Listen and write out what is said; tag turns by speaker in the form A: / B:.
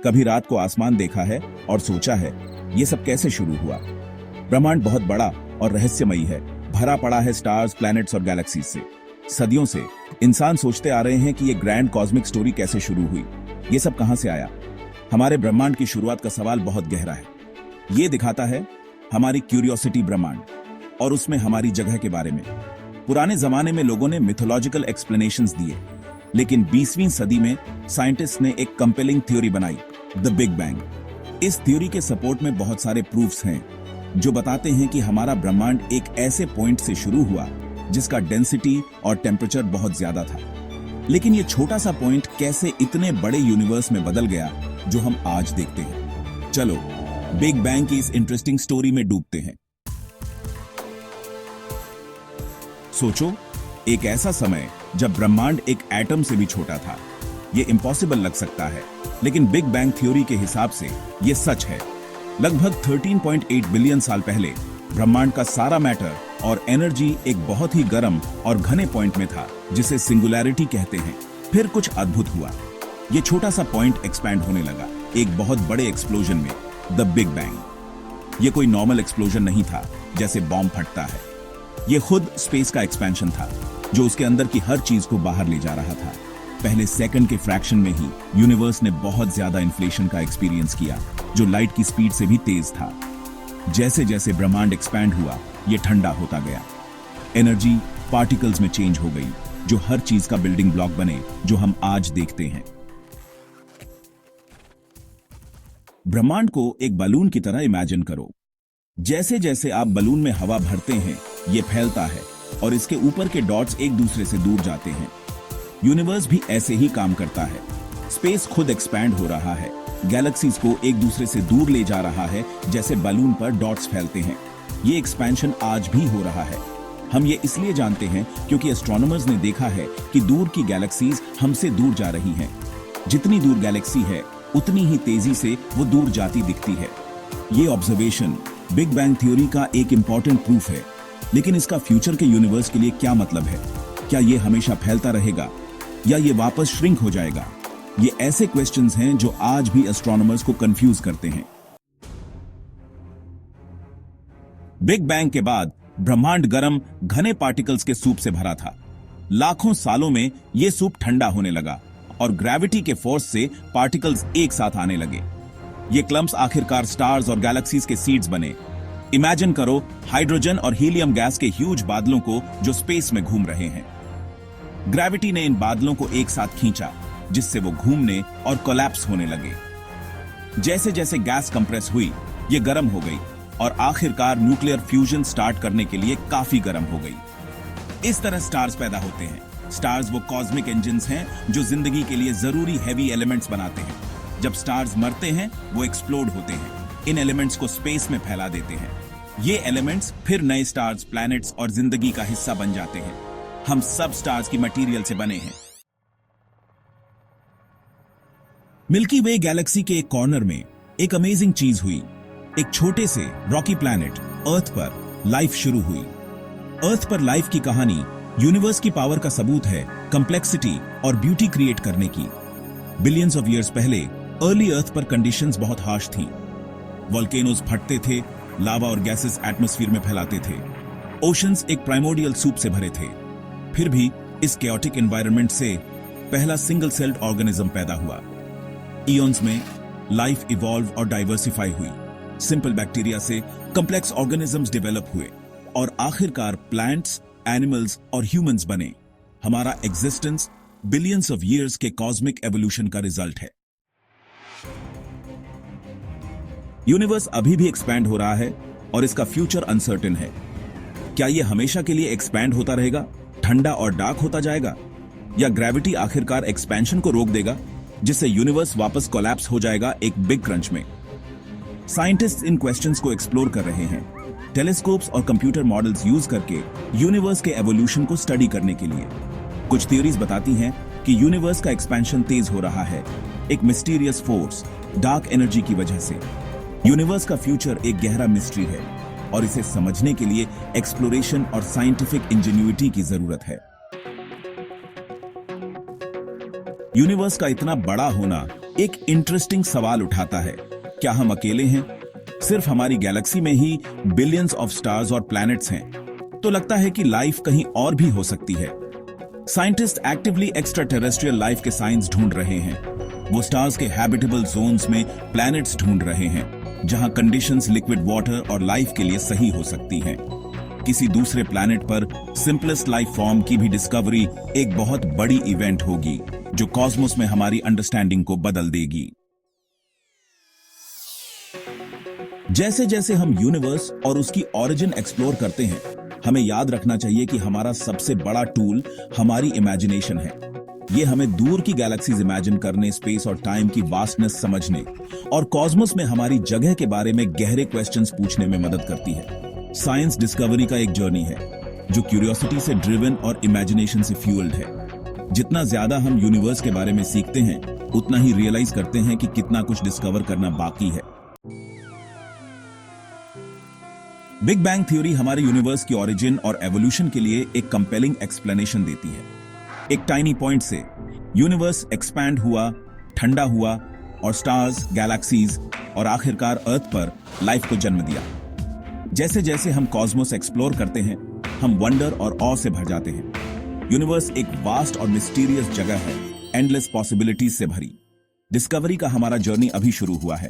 A: कभी रात को आसमान देखा है और सोचा है ये सब कैसे शुरू हुआ? ब्रह्मांड बहुत बड़ा और रहस्यमयी है, भरा पड़ा है स्टार्स, प्लैनेट्स और गैलेक्सीज से। सदियों से इंसान सोचते आ रहे हैं कि ये ग्रैंड कॉस्मिक स्टोरी कैसे शुरू हुई, ये सब कहां से आया। हमारे ब्रह्मांड की शुरुआत का सवाल बहुत गहरा है। ये दिखाता है हमारी क्यूरियोसिटी ब्रह्मांड और उसमें हमारी जगह के बारे में। पुराने जमाने में लोगों ने मिथोलॉजिकल एक्सप्लेनेशंस दिए, लेकिन 20वीं सदी में साइंटिस्ट ने एक कंपेलिंग थ्योरी बनाई, द बिग बैंग। इस थ्योरी के सपोर्ट में बहुत सारे प्रूफ्स हैं जो बताते हैं कि हमारा ब्रह्मांड एक ऐसे पॉइंट से शुरू हुआ जिसका डेंसिटी और टेम्परेचर बहुत ज्यादा था। लेकिन ये छोटा सा पॉइंट कैसे इतने बड़े यूनिवर्स में बदल गया जो हम आज देखते हैं। चलो बिग बैंग की इस इंटरेस्टिंग स्टोरी में डूबते हैं। सोचो, एक ऐसा समय जब ब्रह्मांड एक एटम से भी छोटा था। ये इम्पॉसिबल लग सकता है, लेकिन बिग बैंग थ्योरी के हिसाब से ये सच है। लगभग 13.8 बिलियन साल पहले ब्रह्मांड का सारा मैटर और एनर्जी एक बहुत ही गर्म और घने पॉइंट में था जिसे सिंगुलैरिटी कहते हैं। फिर कुछ अद्भुत हुआ। ये छोटा सा पॉइंट एक्सपैंड होने लगा एक बहुत बड़े एक्सप्लोजन में, द बिग बैंग। ये कोई नॉर्मल एक्सप्लोजन नहीं था जैसे बॉम्ब फटता है। ये खुद स्पेस का एक्सपेंशन था जो उसके अंदर की हर चीज को बाहर ले जा रहा था। पहले सेकंड के फ्रैक्शन में ही यूनिवर्स ने बहुत ज्यादा इन्फ्लेशन का एक्सपीरियंस किया जो लाइट की स्पीड से भी तेज था। जैसे जैसे ब्रह्मांड एक्सपैंड हुआ, ये ठंडा होता गया। एनर्जी पार्टिकल्स में चेंज हो गई जो हर चीज का बिल्डिंग ब्लॉक बने जो हम आज देखते हैं। ब्रह्मांड को एक बलून की तरह इमेजिन करो। जैसे जैसे आप बलून में हवा भरते हैं, ये फैलता है और इसके ऊपर के डॉट्स एक दूसरे से दूर जाते हैं। यूनिवर्स भी ऐसे ही काम करता है। स्पेस खुद एक्सपैंड हो रहा है, गैलेक्सीज को एक दूसरे से दूर ले जा रहा है जैसे बलून पर डॉट्स फैलते हैं। ये एक्सपेंशन आज भी हो रहा है। हम ये इसलिए जानते हैं क्योंकि एस्ट्रोनॉमर्स ने देखा है कि दूर की गैलेक्सीज हमसे दूर जा रही हैं। जितनी दूर गैलेक्सी है उतनी ही तेजी से वो दूर जाती दिखती है। ये ऑब्जर्वेशन बिग बैंग थ्योरी का एक इंपॉर्टेंट प्रूफ है। लेकिन इसका फ्यूचर के यूनिवर्स के लिए क्या मतलब है? क्या ये हमेशा फैलता रहेगा या ये वापस श्रिंक हो जाएगा? ये ऐसे क्वेश्चंस हैं जो आज भी एस्ट्रोनॉमर्स को कंफ्यूज करते हैं। बिग बैंग के बाद ब्रह्मांड गर्म घने पार्टिकल्स के सूप से भरा था। लाखों सालों में यह सूप ठंडा होने लगा और ग्रेविटी के फोर्स से पार्टिकल्स एक साथ आने लगे। ये क्लम्प्स आखिरकार स्टार्स और गैलेक्सीज के सीड्स बने। इमेजिन करो हाइड्रोजन और हीलियम गैस के ह्यूज बादलों को जो स्पेस में घूम रहे हैं। ग्रेविटी ने इन बादलों को एक साथ खींचा जिससे वो घूमने और कोलैप्स होने लगे। जैसे जैसे गैस कंप्रेस हुई, ये गर्म हो गई और आखिरकार न्यूक्लियर फ्यूजन स्टार्ट करने के लिए काफी गर्म हो गई। इस तरह स्टार्स पैदा होते हैं। स्टार्स वो कॉस्मिक इंजन्स हैं जो जिंदगी के लिए जरूरी हैवी एलिमेंट्स बनाते हैं। जब स्टार्स मरते हैं, वो एक्सप्लोड होते हैं। इन एलिमेंट्स को स्पेस में फैला देते हैं। ये एलिमेंट्स फिर नए स्टार्स, प्लैनेट्स और जिंदगी का हिस्सा बन जाते हैं। हम सब स्टार्स की मटेरियल से बने हैं। मिल्की वे गैलेक्सी के एक कॉर्नर में एक अमेजिंग चीज हुई। एक छोटे से रॉकी प्लैनेट अर्थ पर लाइफ शुरू हुई। अर्थ पर लाइफ की कहानी यूनिवर्स की पावर का सबूत है, कंप्लेक्सिटी और ब्यूटी क्रिएट करने की। बिलियंस ऑफ ईयर्स पहले अर्ली अर्थ पर कंडीशंस बहुत हार्श थीं। वोल्केनोज फटते थे, लावा और गैसेस एटमॉस्फेयर में फैलाते थे। ओशंस एक प्राइमोर्डियल सूप से भरे थे। फिर भी इस केओटिक एनवायरनमेंट से पहला सिंगल सेल्ड ऑर्गेनिज्म पैदा हुआ। इयॉन्स में लाइफ इवॉल्व और डाइवर्सिफाई हुई। सिंपल बैक्टीरिया से कॉम्प्लेक्स ऑर्गेनिजम्स डेवलप हुए और आखिरकार प्लांट्स, एनिमल्स और ह्यूमंस बने। हमारा एग्जिस्टेंस बिलियंस ऑफ ईयर्स के कॉस्मिक एवोल्यूशन का रिजल्ट है। यूनिवर्स अभी भी एक्सपैंड हो रहा है और इसका फ्यूचर अनसर्टेन है। क्या यह हमेशा के लिए एक्सपैंड होता रहेगा, ठंडा और डार्क होता जाएगा, या ग्रेविटी आखिरकार एक्सपेंशन को रोक देगा जिससे यूनिवर्स वापस कोलैप्स हो जाएगा एक बिग क्रंच में? साइंटिस्ट्स इन क्वेश्चंस को एक्सप्लोर कर रहे हैं, टेलीस्कोप्स और कंप्यूटर मॉडल्स यूज करके यूनिवर्स के एवोल्यूशन को स्टडी करने के लिए। कुछ थ्योरीज बताती हैं कि यूनिवर्स का एक्सपेंशन तेज हो रहा है एक मिस्टीरियस फोर्स, डार्क एनर्जी की वजह से। यूनिवर्स का फ्यूचर एक गहरा मिस्ट्री है और इसे समझने के लिए एक्सप्लोरेशन और साइंटिफिक इंजेन्युइटी की जरूरत है। यूनिवर्स का इतना बड़ा होना एक इंटरेस्टिंग सवाल उठाता है, क्या हम अकेले हैं? सिर्फ हमारी गैलेक्सी में ही बिलियंस ऑफ स्टार्स और प्लैनेट्स हैं, तो लगता है कि लाइफ कहीं और भी हो सकती है। Scientist actively extra terrestrial life के साइंस ढूंढ रहे हैं। वो स्टार्स के हैबिटेबल जोन्स में प्लैनेट्स ढूंढ रहे हैं, जहां कंडीशंस लिक्विड वाटर और लाइफ के लिए सही हो सकती हैं। किसी दूसरे प्लैनेट पर सिंपलेस्ट लाइफ फॉर्म की भी डिस्कवरी एक बहुत बड़ी इवेंट होगी, जो कॉस्मोस में हमारी अंडरस्टैंडिंग को बदल देगी। जैसे जैसे हम यूनिवर्स और उसकी ओरिजिन एक्सप्लोर करते हैं, हमें याद रखना चाहिए कि हमारा सबसे बड़ा टूल हमारी इमेजिनेशन है। ये हमें दूर की गैलेक्सीज इमेजिन करने, स्पेस और टाइम की वास्टनेस समझने और कॉस्मोस में हमारी जगह के बारे में गहरे क्वेश्चंस पूछने में मदद करती है। साइंस डिस्कवरी का एक जर्नी है, जो क्यूरियोसिटी से ड्रिवन और इमेजिनेशन से फ्यूल्ड है। जितना ज्यादा हम यूनिवर्स के बारे में सीखते हैं, उतना ही रियलाइज करते हैं कि कितना कुछ डिस्कवर करना बाकी है। बिग बैंग थ्योरी हमारे यूनिवर्स की ओरिजिन और एवोल्यूशन के लिए एक कंपेलिंग एक्सप्लेनेशन देती है। एक टाइनी पॉइंट से यूनिवर्स एक्सपैंड हुआ, ठंडा हुआ और स्टार्स, गैलेक्सीज और आखिरकार अर्थ पर लाइफ को जन्म दिया। जैसे जैसे हम कॉस्मोस एक्सप्लोर करते हैं, हम वंडर और ऑ से भर जाते हैं। यूनिवर्स एक वास्ट और मिस्टीरियस जगह है, एंडलेस पॉसिबिलिटीज से भरी। डिस्कवरी का हमारा जर्नी अभी शुरू हुआ है।